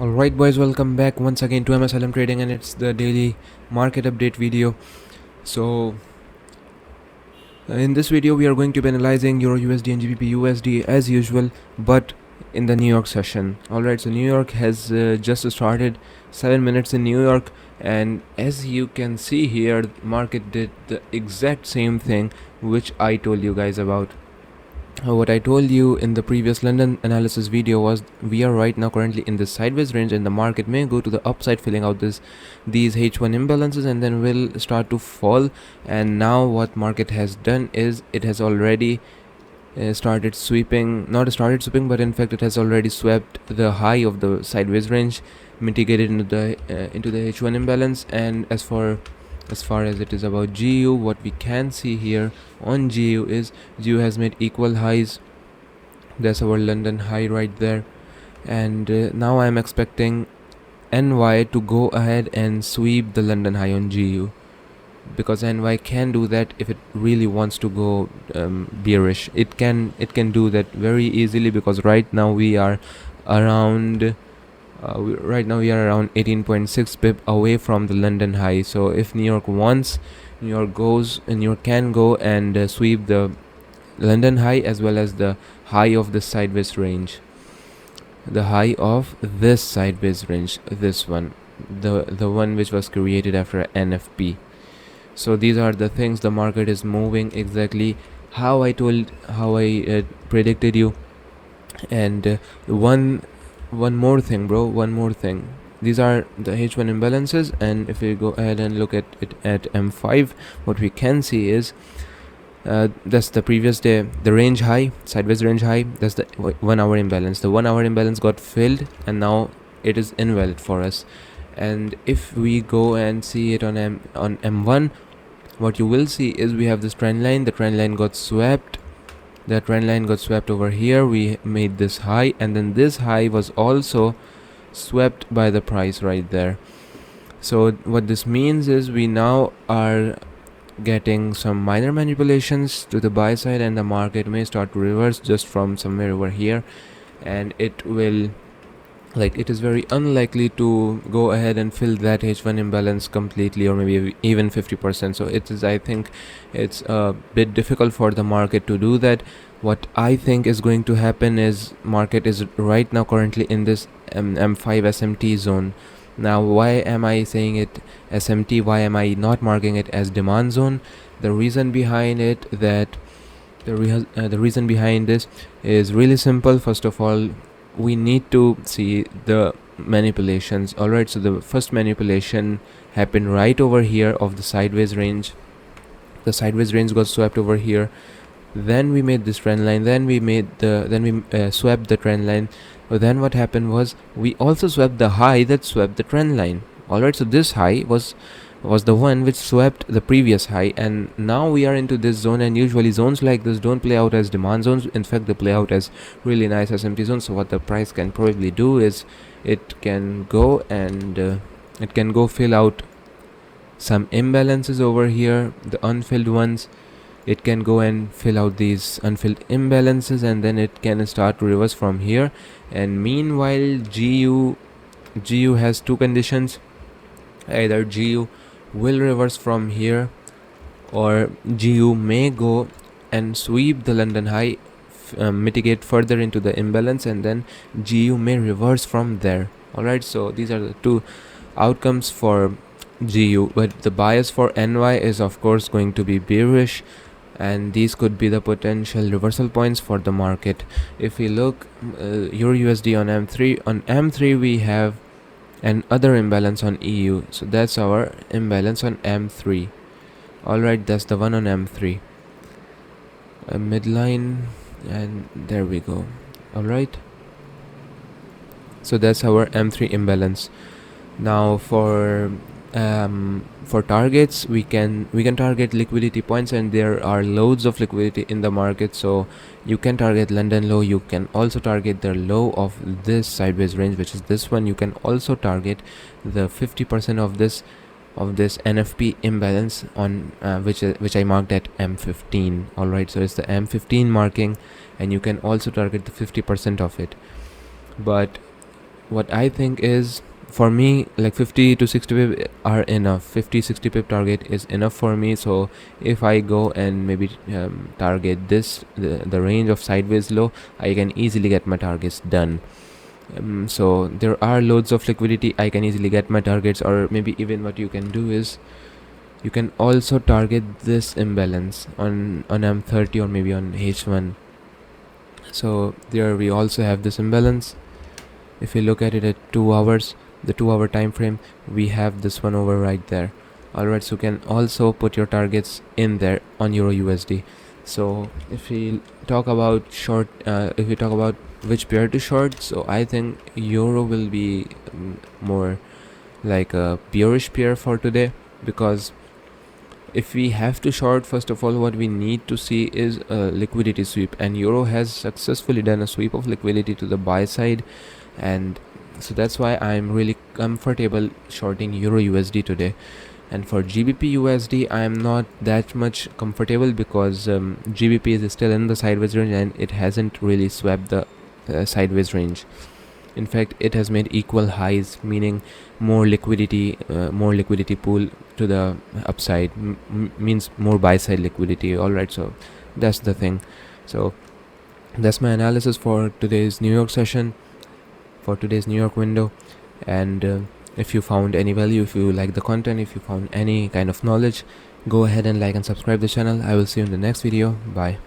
Alright boys, welcome back once again to MSLM Trading, and it's the daily market update video. So in this video we are going to be analyzing EURUSD and GBPUSD as usual, but in the New York session. Alright, so New York has just started, 7 minutes in New York, and as you can see here, market did the exact same thing which I told you guys about. What I told you in the previous London analysis video was we are right now currently in this sideways range, and the market may go to the upside, filling out these H1 imbalances, and then will start to fall. And now what market has done is it has already started sweeping, not started sweeping, but in fact it has already swept the high of the sideways range, mitigated into the H1 imbalance. And as far as it is about GU, what we can see here on GU is GU has made equal highs. That's our London high right there, and now I'm expecting NY to go ahead and sweep the London high on GU, because NY can do that if it really wants to go bearish. It can do that very easily, because right now we are around 18.6 pip away from the London high. So if New York wants, New York can go and sweep the London high as well as the high of the sideways range, the high of this sideways range, this one, the one which was created after NFP. So these are the things. The market is moving exactly how I predicted you. And one more thing, bro, these are the H1 imbalances, and if we go ahead and look at it at M5, what we can see is that's the previous day, the range high, sideways range high. That's the 1 hour imbalance. The 1 hour imbalance got filled, and now it is invalid for us. And if we go and see it on M1, what you will see is we have this trend line. The trend line got swept. The trend line got swept over here. We made this high, and then this high was also swept by the price right there. So what this means is we now are getting some minor manipulations to the buy side, and the market may start to reverse just from somewhere over here, and it will, it is very unlikely to go ahead and fill that H1 imbalance completely, or maybe even 50%. So I think it's a bit difficult for the market to do that. What I think is going to happen is market is right now currently in this M5 SMT zone. Now, why am I saying it SMT? Why am I not marking it as demand zone? The reason behind it the reason behind this is really simple. First of all, we need to see the manipulations. Alright, so the first manipulation happened right over here of the sideways range. The sideways range got swept over here. Then we made this trend line. Then we swept the trend line. But then what happened was we also swept the high that swept the trend line. Alright, so this high was the one which swept the previous high, and now we are into this zone. And usually zones like this don't play out as demand zones. In fact, they play out as really nice SMT zones. So what the price can probably do is it can go and fill out some imbalances over here, the unfilled ones. It can go and fill out these unfilled imbalances, and then it can start to reverse from here. And meanwhile, GU has two conditions. Either GU will reverse from here, or GU may go and sweep the London high, mitigate further into the imbalance, and then GU may reverse from there. Alright, so these are the two outcomes for GU, but the bias for NY is of course going to be bearish, and these could be the potential reversal points for the market. If we look EURUSD on M3, we have an other imbalance on EU, so that's our imbalance on M3. Alright, that's the one on M3, a midline, and there we go. Alright, so that's our M3 imbalance. Now for targets, we can target liquidity points, and there are loads of liquidity in the market. So you can target London low. You can also target the low of this sideways range, which is this one. You can also target the 50% of this NFP imbalance on which I marked at M15. Alright, so it's the M15 marking, and you can also target the 50% of it. But what I think is, for me, like 50 to 60 pip are enough. 50-60 pip target is enough for me. So if I go and maybe target this, the range of sideways low, I can easily get my targets done. So there are loads of liquidity, I can easily get my targets. Or maybe even what you can do is, you can also target this imbalance on M30 or maybe on H1. So there we also have this imbalance. If we look at it at 2 hours, the 2-hour time frame, we have this one over right there. Alright, so you can also put your targets in there on EURUSD. So if we talk about which pair to short, so I think Euro will be more like a bearish pair for today, because if we have to short, first of all, what we need to see is a liquidity sweep, and Euro has successfully done a sweep of liquidity to the buy side, and so that's why I'm really comfortable shorting EURUSD today. And for GBPUSD, I'm not that much comfortable, because GBP is still in the sideways range and it hasn't really swept the sideways range. In fact, it has made equal highs, meaning more liquidity pool to the upside, means more buy side liquidity. Alright, so that's the thing. So that's my analysis for today's New York session, for today's New York window. And if you found any value, if you like the content, if you found any kind of knowledge, go ahead and like and subscribe the channel. I will see you in the next video. Bye.